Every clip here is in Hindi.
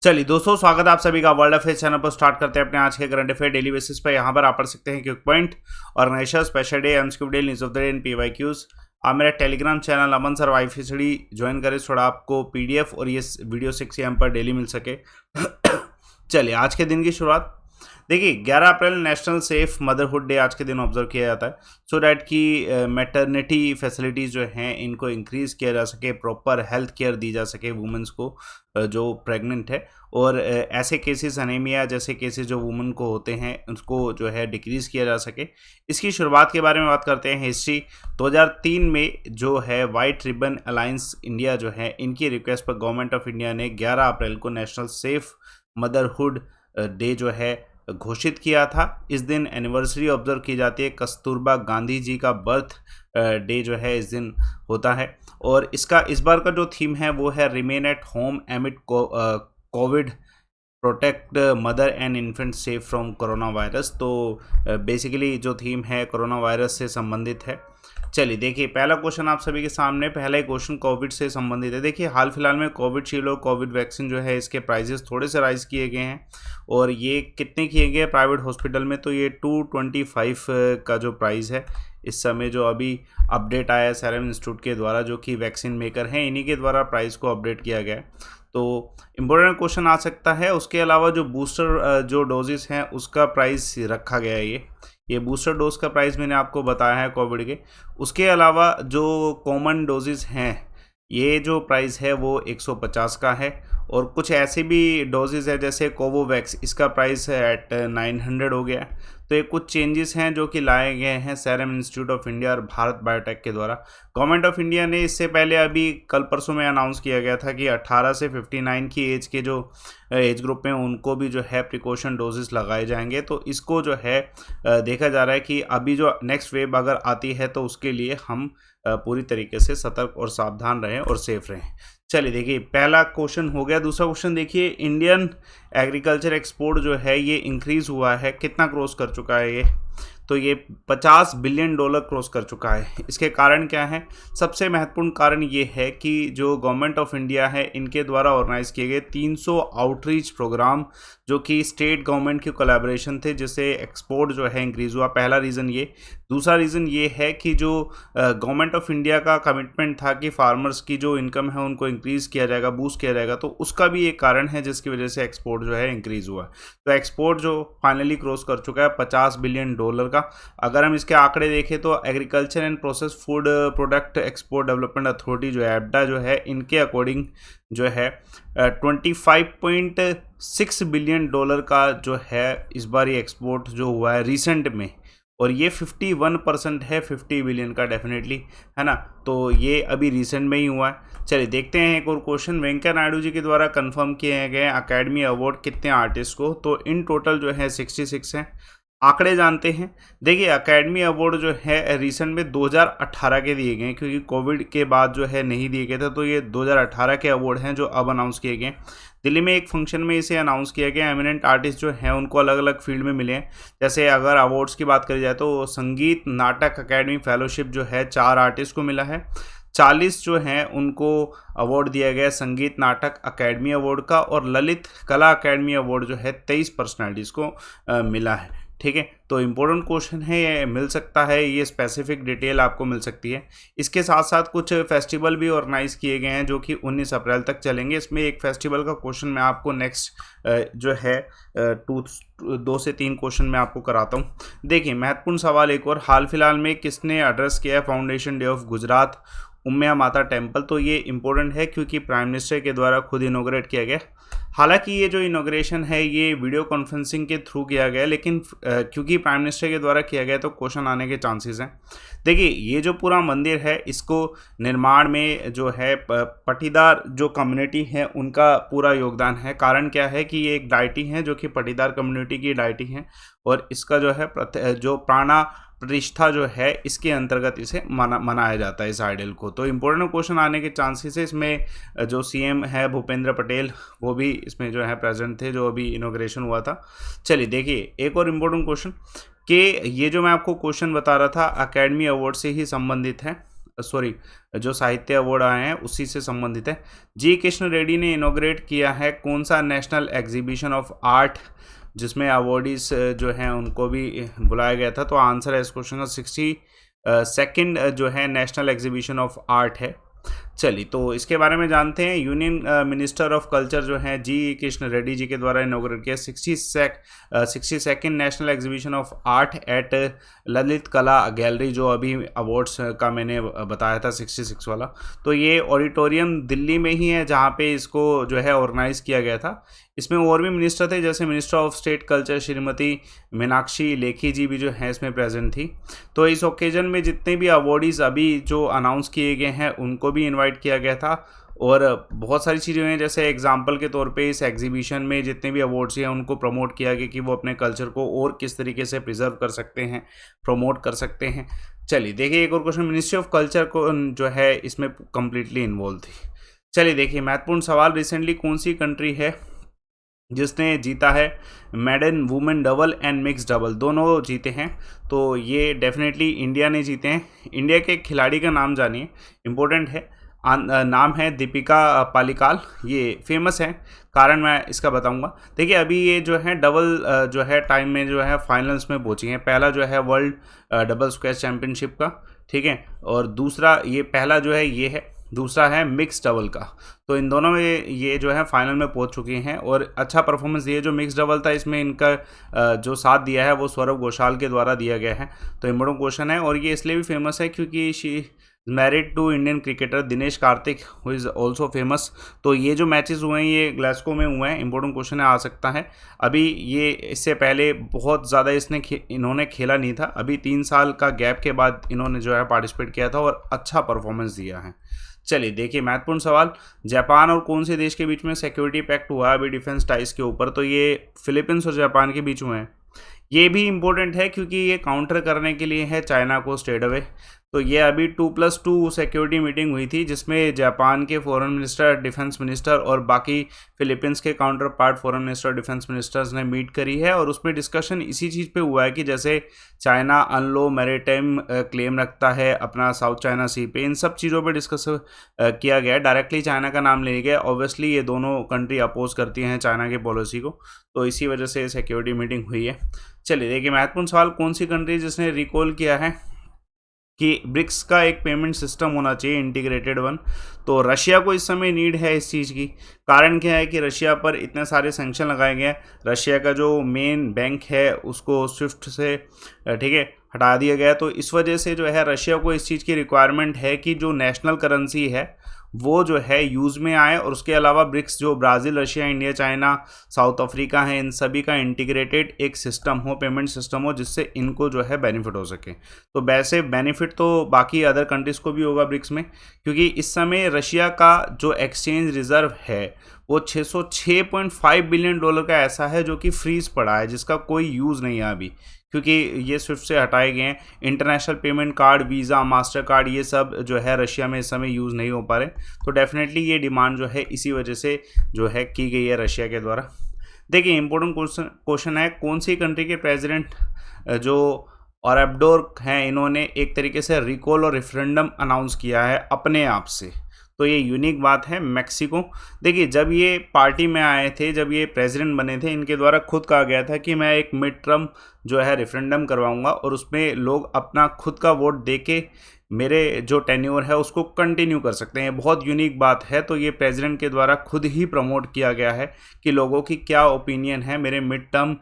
चलिए दोस्तों, स्वागत है आप सभी का वर्ल्ड अफेयर चैनल पर। स्टार्ट करते हैं अपने आज के करंट अफेयर डेली बेसिस पर। यहाँ पर आप पढ़ सकते हैं quick point, organisation, special day, MCQ day, news of the day and PYQs. आप मेरा टेलीग्राम चैनल अमन सर वाईफीसडी ज्वाइन करें, थोड़ा आपको पीडीएफ और ये वीडियो 6 AM पर डेली मिल सके। चलिए आज के दिन की शुरुआत देखिए, 11 April national safe motherhood day आज के दिन ऑब्जर्व किया जाता है, सो डैट कि मैटरनिटी फैसिलिटीज़ जो हैं इनको इंक्रीज़ किया जा सके, प्रॉपर हेल्थ केयर दी जा सके वुमेंस को जो प्रेग्नेंट है, और ऐसे केसेस अनीमिया जैसे केसेस जो वुमेन को होते हैं उसको जो है डिक्रीज़ किया जा सके। इसकी शुरुआत के बारे में बात करते हैं। हिस्ट्री 2003 में जो है वाइट रिबन अलायंस इंडिया जो है, इनकी रिक्वेस्ट पर गवर्नमेंट ऑफ इंडिया ने 11 अप्रैल को नेशनल सेफ मदरहुड डे जो है घोषित किया था। इस दिन एनिवर्सरी ऑब्जर्व की जाती है, कस्तूरबा गांधी जी का बर्थ डे जो है इस दिन होता है। और इसका इस बार का जो थीम है वो है remain at home एमिड Covid, protect mother and infant safe from corona virus. तो बेसिकली जो थीम है कोरोना वायरस से संबंधित है। चलिए देखिए, पहला क्वेश्चन आप सभी के सामने, पहला ही क्वेश्चन कोविड से संबंधित है। देखिए हाल फिलहाल में कोविड शील्ड और कोविड वैक्सीन जो है इसके प्राइजेस थोड़े से राइज किए गए हैं, और ये कितने किए गए प्राइवेट हॉस्पिटल में, तो ये 225 का जो प्राइस है इस समय, जो अभी अपडेट आया है सीरम इंस्टीट्यूट के द्वारा, जो कि वैक्सीन मेकर हैं, इन्हीं के द्वारा प्राइस को अपडेट किया गया है। तो इम्पोर्टेंट क्वेश्चन आ सकता है। उसके अलावा जो बूस्टर जो डोजेस हैं उसका प्राइस रखा गया है, ये बूस्टर डोज का प्राइस मैंने आपको बताया है कोविड के। उसके अलावा जो कॉमन डोजेस हैं, ये जो प्राइस है वो 150 का है, और कुछ ऐसे भी डोजेज है जैसे कोवोवैक्स, इसका प्राइस है एट 900 हो गया। तो ये कुछ चेंजेस हैं जो कि लाए गए हैं सीरम इंस्टीट्यूट ऑफ इंडिया और भारत बायोटेक के द्वारा। गवर्नमेंट ऑफ इंडिया ने इससे पहले अभी कल परसों में अनाउंस किया गया था कि 18 से 59 की एज के जो एज ग्रुप में उनको भी जो है प्रिकॉशन डोजेस लगाए जाएंगे। तो इसको जो है देखा जा रहा है कि अभी जो नेक्स्ट वेव अगर आती है तो उसके लिए हम पूरी तरीके से सतर्क और सावधान रहें और सेफ रहें। चलिए देखिए, पहला क्वेश्चन हो गया। दूसरा क्वेश्चन देखिए, इंडियन एग्रीकल्चर एक्सपोर्ट जो है ये इंक्रीज़ हुआ है, कितना क्रॉस कर चुका है ये, तो ये $50 बिलियन क्रॉस कर चुका है। इसके कारण क्या है? सबसे महत्वपूर्ण कारण ये है कि जो गवर्नमेंट ऑफ इंडिया है इनके द्वारा ऑर्गेनाइज किए गए 300 आउटरीच प्रोग्राम जो कि स्टेट गवर्नमेंट के कोलैबोरेशन थे, जिससे एक्सपोर्ट जो है इंक्रीज़ हुआ। पहला रीज़न ये। दूसरा रीज़न ये है कि जो गवर्नमेंट ऑफ इंडिया का कमिटमेंट था कि फार्मर्स की जो इनकम है उनको इंक्रीज़ किया जाएगा, बूस्ट किया जाएगा, तो उसका भी एक कारण है जिसकी वजह से एक्सपोर्ट जो है इंक्रीज़ हुआ। तो एक्सपोर्ट जो फाइनली क्रॉस कर चुका है $50 बिलियन का। अगर हम इसके आंकड़े देखें तो agriculture and process food product export development authority जो है एब्डा जो है, इनके अकॉर्डिंग जो है 25.6 बिलियन का जो है इस बार ये एक्सपोर्ट जो हुआ है रिसेंट में, और ये 51% है 50 बिलियन का, डेफिनेटली है ना। तो ये अभी रिसेंट में ही हुआ है। चलिए देखते हैं एक और क्वेश्चन। वेंकैया नायडू जी के द्वारा कंफर्म किए गए अकेडमी अवार्ड कितने आर्टिस्ट को, तो इन टोटल जो है 66 हैं। आंकड़े जानते हैं। देखिए अकेडमी अवार्ड जो है रिसेंट में 2018 के दिए गए, क्योंकि कोविड के बाद जो है नहीं दिए गए थे, तो ये 2018 के अवार्ड हैं जो अब अनाउंस किए गए। दिल्ली में एक फंक्शन में इसे अनाउंस किया गया। एमिनेंट आर्टिस्ट जो हैं उनको अलग अलग फील्ड में मिले हैं। जैसे अगर अवार्ड्स की बात करी जाए तो संगीत नाटक अकेडमी फेलोशिप जो है 4 आर्टिस्ट को मिला है। 40 जो हैं उनको अवार्ड दिया गया संगीत नाटक अकेडमी अवार्ड का, और ललित कला अकेडमी अवार्ड जो है 23 पर्सनैलिटीज़ को मिला है। ठीक है, तो इम्पोर्टेंट क्वेश्चन है, ये मिल सकता है, ये स्पेसिफिक डिटेल आपको मिल सकती है। इसके साथ साथ कुछ फेस्टिवल भी ऑर्गेनाइज किए गए हैं जो कि 19 अप्रैल तक चलेंगे। इसमें एक फेस्टिवल का क्वेश्चन मैं आपको नेक्स्ट जो है 2 से 3 क्वेश्चन मैं आपको कराता हूँ। देखिए महत्वपूर्ण सवाल एक और, हाल फिलहाल में किसने एड्रेस किया है foundation day of Gujarat Umya माता टेम्पल, तो ये इंपॉर्टेंट है क्योंकि प्राइम मिनिस्टर के द्वारा खुद इनोग्रेट किया गया। हालांकि ये जो इनोग्रेशन है ये वीडियो कॉन्फ्रेंसिंग के थ्रू किया गया, लेकिन क्योंकि प्राइम मिनिस्टर के द्वारा किया गया तो क्वेश्चन आने के चांसेस हैं। देखिए ये जो पूरा मंदिर है इसको निर्माण में जो है पटीदार जो कम्युनिटी है उनका पूरा योगदान है। कारण क्या है कि ये एक डायटी है जो कि पटीदार कम्युनिटी की डायटी है, और इसका जो है जो प्राणा प्रतिष्ठा जो है इसके अंतर्गत इसे मनाया जाता है इस आइडल को। तो इम्पोर्टेंट क्वेश्चन आने के चांसेस है। इसमें जो सीएम है भूपेंद्र पटेल वो भी इसमें जो है प्रेजेंट थे, जो अभी इनॉग्रेशन हुआ था। चलिए देखिए एक और इम्पोर्टेंट क्वेश्चन कि ये जो मैं आपको क्वेश्चन बता रहा था अकेडमी अवार्ड से ही संबंधित है। सॉरी जो साहित्य अवार्ड आए हैं उसी से संबंधित है। जी कृष्ण रेड्डी ने इनॉग्रेट किया है कौन सा नेशनल एग्जीबिशन ऑफ आर्ट जिसमें अवार्डीज जो हैं उनको भी बुलाया गया था? तो आंसर है इस क्वेश्चन का 62nd जो है नेशनल एग्जीबिशन ऑफ आर्ट है। चलिए तो इसके बारे में जानते हैं। यूनियन मिनिस्टर ऑफ कल्चर जो है जी कृष्ण रेड्डी जी के द्वारा इनॉग्रेट किया 62nd national exhibition of art at Lalit कला गैलरी, जो अभी अवार्ड्स का मैंने बताया था 66 वाला। तो ये ऑडिटोरियम दिल्ली में ही है जहाँ पे इसको जो है ऑर्गेनाइज किया गया था। इसमें और भी मिनिस्टर थे, जैसे minister of state culture Shrimati Meenakshi Lekhi ji भी जो है इसमें प्रेजेंट थी। तो इस ओकेजन में जितने भी अवार्डीज अभी जो अनाउंस किए गए हैं उनको भी इनवाइट किया गया था। और बहुत सारी चीज़ें हैं, जैसे एग्जाम्पल के तौर पे इस एग्जीबिशन में जितने भी अवार्ड्स हैं उनको प्रमोट किया गया कि वो अपने कल्चर को और किस तरीके से प्रिजर्व कर सकते हैं, प्रमोट कर सकते हैं। चलिए देखिए एक और क्वेश्चन, मिनिस्ट्री ऑफ कल्चर को जो है इसमें कम्प्लीटली इन्वॉल्व थी। चलिए देखिए महत्वपूर्ण सवाल, रिसेंटली कौन सी कंट्री है जिसने जीता है maiden women double and mix double, दोनों जीते हैं? तो ये डेफिनेटली इंडिया ने जीते हैं। इंडिया के खिलाड़ी का नाम जानिए, इम्पोर्टेंट है। नाम है दीपिका पालिकाल। ये फेमस है, कारण मैं इसका बताऊंगा। देखिए अभी ये जो है डबल जो है टाइम में जो है फाइनल्स में पहुंची हैं। पहला जो है वर्ल्ड डबल स्क्वैश चैंपियनशिप का, ठीक है, और दूसरा ये पहला जो है ये है, दूसरा है मिक्स डबल का। तो इन दोनों में ये जो है फाइनल में पहुंच चुकी हैं और अच्छा परफॉर्मेंस दिए। जो मिक्स डबल था इसमें इनका जो साथ दिया है वो सौरभ घोषाल के द्वारा दिया गया है। तो इम्पोर्टेंट क्वेश्चन है, और ये इसलिए भी फेमस है क्योंकि she married to Indian cricketer Dinesh Karthik who is also famous. तो ये जो मैचेस हुए हैं ये ग्लासगो में हुए हैं। इंपॉर्टेंट क्वेश्चन है, आ सकता है। अभी ये इससे पहले बहुत ज़्यादा इन्होंने खेला नहीं था। अभी 3 साल का गैप के बाद इन्होंने जो है पार्टिसिपेट किया था और अच्छा परफॉर्मेंस दिया है। चलिए देखिए महत्वपूर्ण सवाल, जापान और कौन से देश के बीच में सिक्योरिटी पैक्ट हुआ है अभी डिफेंस टाइज के ऊपर? तो ये फिलीपींस और जापान के बीच में है। ये भी इम्पोर्टेंट है क्योंकि ये काउंटर करने के लिए है चाइना को स्ट्रेट अवे। तो ये अभी 2+2 सिक्योरिटी मीटिंग हुई थी जिसमें जापान के फॉरेन मिनिस्टर, डिफेंस मिनिस्टर और बाकी फिलीपींस के counter part foreign minister, defence ministers ने मीट करी है। और उसमें डिस्कशन इसी चीज़ पे हुआ है कि जैसे चाइना अनलो मैरीटाइम क्लेम रखता है अपना साउथ चाइना सी पे, इन सब चीज़ों पे डिस्कस किया गया। डायरेक्टली चाइना का नाम लिया गया। ऑब्वियसली ये दोनों कंट्री अपोज करती हैं चाइना की पॉलिसी को, तो इसी वजह से सिक्योरिटी मीटिंग हुई है। चलिए देखिए महत्वपूर्ण सवाल, कौन सी कंट्री जिसने रिकॉल किया है कि ब्रिक्स का एक पेमेंट सिस्टम होना चाहिए, इंटीग्रेटेड वन? तो रशिया को इस समय नीड है इस चीज़ की। कारण क्या है कि रशिया पर इतने सारे सैंक्शन लगाए गए हैं। रशिया का जो मेन बैंक है उसको स्विफ्ट से ठीक है हटा दिया गया। तो इस वजह से जो है रशिया को इस चीज़ की रिक्वायरमेंट है कि जो नेशनल करेंसी है वो जो है यूज़ में आए। और उसके अलावा ब्रिक्स जो Brazil, Russia, India, China, south Africa है, इन सभी का इंटीग्रेटेड एक सिस्टम हो, पेमेंट सिस्टम हो, जिससे इनको जो है बेनिफिट हो सके। तो वैसे बेनिफिट तो बाकी अदर कंट्रीज़ को भी होगा ब्रिक्स में, क्योंकि इस समय रशिया का जो एक्सचेंज रिजर्व है वो $606.5 बिलियन का ऐसा है जो कि फ्रीज पड़ा है, जिसका कोई यूज़ नहीं है अभी, क्योंकि ये स्विफ्ट से हटाए गए हैं। International payment card, visa, master card, ये सब जो है रशिया में इस समय यूज़ नहीं हो पा रहे। तो डेफिनेटली ये डिमांड जो है इसी वजह से जो है की गई है रशिया के द्वारा। देखिए इंपॉर्टेंट क्वेश्चन है, कौन सी कंट्री के प्रेसिडेंट जो ऑरबडोर हैं इन्होंने एक तरीके से रिकॉल और रेफरेंडम अनाउंस किया है अपने आप से? तो ये यूनिक बात है, मैक्सिको। देखिए जब ये पार्टी में आए थे, जब ये प्रेसिडेंट बने थे, इनके द्वारा खुद कहा गया था कि मैं एक मिड टर्म जो है रेफरेंडम करवाऊंगा और उसमें लोग अपना खुद का वोट दे के मेरे जो टेन्योर है उसको कंटिन्यू कर सकते हैं। बहुत यूनिक बात है। तो ये प्रेसिडेंट के द्वारा खुद ही प्रमोट किया गया है कि लोगों की क्या ओपिनियन है मेरे मिड टर्म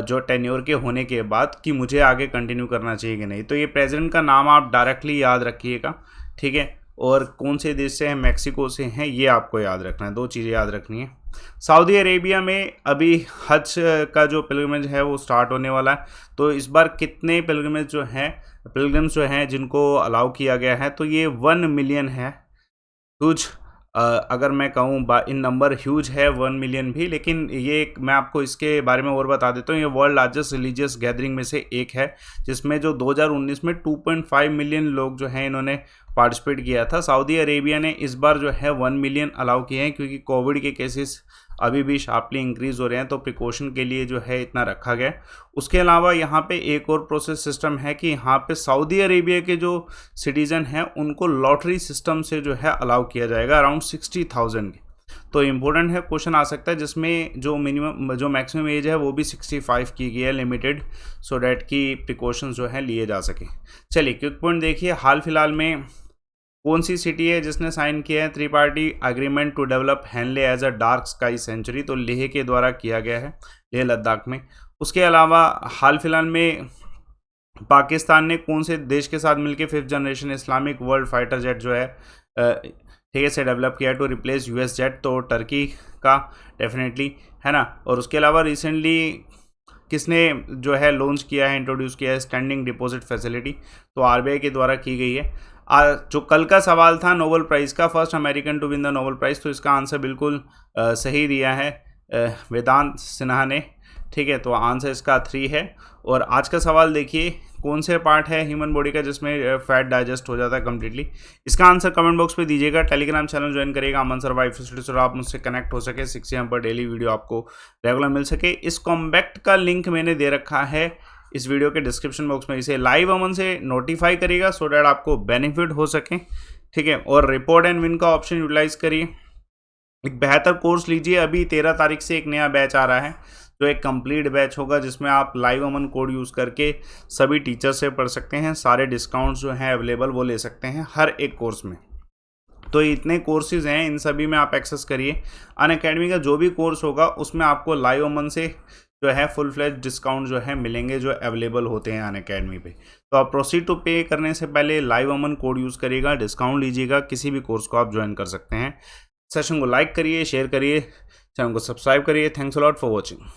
जो टेन्योर के होने के बाद, कि मुझे आगे कंटिन्यू करना चाहिए कि नहीं। तो ये प्रेसिडेंट का नाम आप डायरेक्टली याद रखिएगा, ठीक है। और कौन से देश से हैं, मैक्सिको से हैं, ये आपको याद रखना है। 2 चीज़ें याद रखनी है। सऊदी अरेबिया में अभी हज का जो पिलग्रिमेज है वो स्टार्ट होने वाला है। तो इस बार कितने पिलग्रिम्स जो हैं जिनको अलाउ किया गया है, तो ये 1 मिलियन है। ह्यूज, अगर मैं कहूँ इन नंबर ह्यूज है 1 मिलियन भी। लेकिन ये मैं आपको इसके बारे में और बता देता हूँ। ये वर्ल्ड लार्जेस्ट रिलीजियस गैदरिंग में से एक है, जिसमें जो 2019 में 2.5 मिलियन लोग जो हैं इन्होंने पार्टिसिपेट किया था। सऊदी अरेबिया ने इस बार जो है 1 मिलियन अलाउ किए हैं, क्योंकि कोविड के केसेस अभी भी शार्पली इंक्रीज़ हो रहे हैं, तो प्रिकॉशन के लिए जो है इतना रखा गया है। उसके अलावा यहाँ पे एक और प्रोसेस सिस्टम है कि यहाँ पे सऊदी अरेबिया के जो सिटीज़न हैं उनको लॉटरी सिस्टम से जो है अलाउ किया जाएगा अराउंड 60,000 के। तो इम्पोर्टेंट है, क्वेश्चन आ सकता है जिसमें जो मैक्सिमम एज है वो भी 65 की गई है लिमिटेड, सो डैट की प्रिकॉशंस जो है लिए जा सकें। चलिए क्विक पॉइंट देखिए, हाल फिलहाल में कौन सी सिटी है जिसने साइन किया है tripartite agreement to develop Hanle as a dark sky sanctuary? तो लेह के द्वारा किया गया है, लेह लद्दाख में। उसके अलावा हाल फिलहाल में पाकिस्तान ने कौन से देश के साथ मिलकर 5th generation Islamic world fighter jet जो है ठीक है से डेवलप किया टू रिप्लेस यूएस जेट? तो टर्की का डेफिनेटली है ना। और उसके अलावा रिसेंटली किसने जो है लॉन्च किया है, इंट्रोड्यूस किया है स्टैंडिंग डिपॉजिट फैसिलिटी? तो आरबीआई के द्वारा की गई है। जो कल का सवाल था नोबेल प्राइज़ का, first American to win the Nobel prize, तो इसका आंसर बिल्कुल सही दिया है वेदांत सिन्हा ने, ठीक है। तो आंसर इसका 3 है। और आज का सवाल देखिए, कौन से पार्ट है ह्यूमन बॉडी का जिसमें फैट डाइजेस्ट हो जाता है कम्प्लीटली? इसका आंसर कमेंट बॉक्स पे दीजिएगा। टेलीग्राम चैनल ज्वाइन करिएगा अमन सर वाई फैसिलिटी से, आप मुझसे कनेक्ट हो सके, 6 AM पर डेली वीडियो आपको रेगुलर मिल सके। इस कॉम्बैक्ट का लिंक मैंने दे रखा है इस वीडियो के डिस्क्रिप्शन बॉक्स में, इसे लाइव अमन से नोटिफाई करिएगा सो डैट आपको बेनिफिट हो सके, ठीक है। और रिपोर्ट एंड विन का ऑप्शन यूटिलाइज करिए, एक बेहतर कोर्स लीजिए। अभी 13 तारीख से एक नया बैच आ रहा है जो एक कंप्लीट बैच होगा जिसमें आप लाइव अमन कोड यूज़ करके सभी टीचर से पढ़ सकते हैं, सारे डिस्काउंट्स जो हैं अवेलेबल वो ले सकते हैं हर एक कोर्स में। तो इतने कोर्सेज हैं, इन सभी में आप एक्सेस करिए। अनअकैडमी का जो भी कोर्स होगा उसमें आपको लाइव अमन से जो है फुल फ्लैश डिस्काउंट जो है मिलेंगे जो अवेलेबल होते हैं अनअकैडमी पे। तो आप प्रोसीड टू पे करने से पहले लाइव अमन कोड यूज़ करिएगा, डिस्काउंट लीजिएगा, किसी भी कोर्स को आप ज्वाइन कर सकते हैं। सेशन को लाइक करिए, शेयर करिए, चैनल को सब्सक्राइब करिए। Thanks a lot for watching.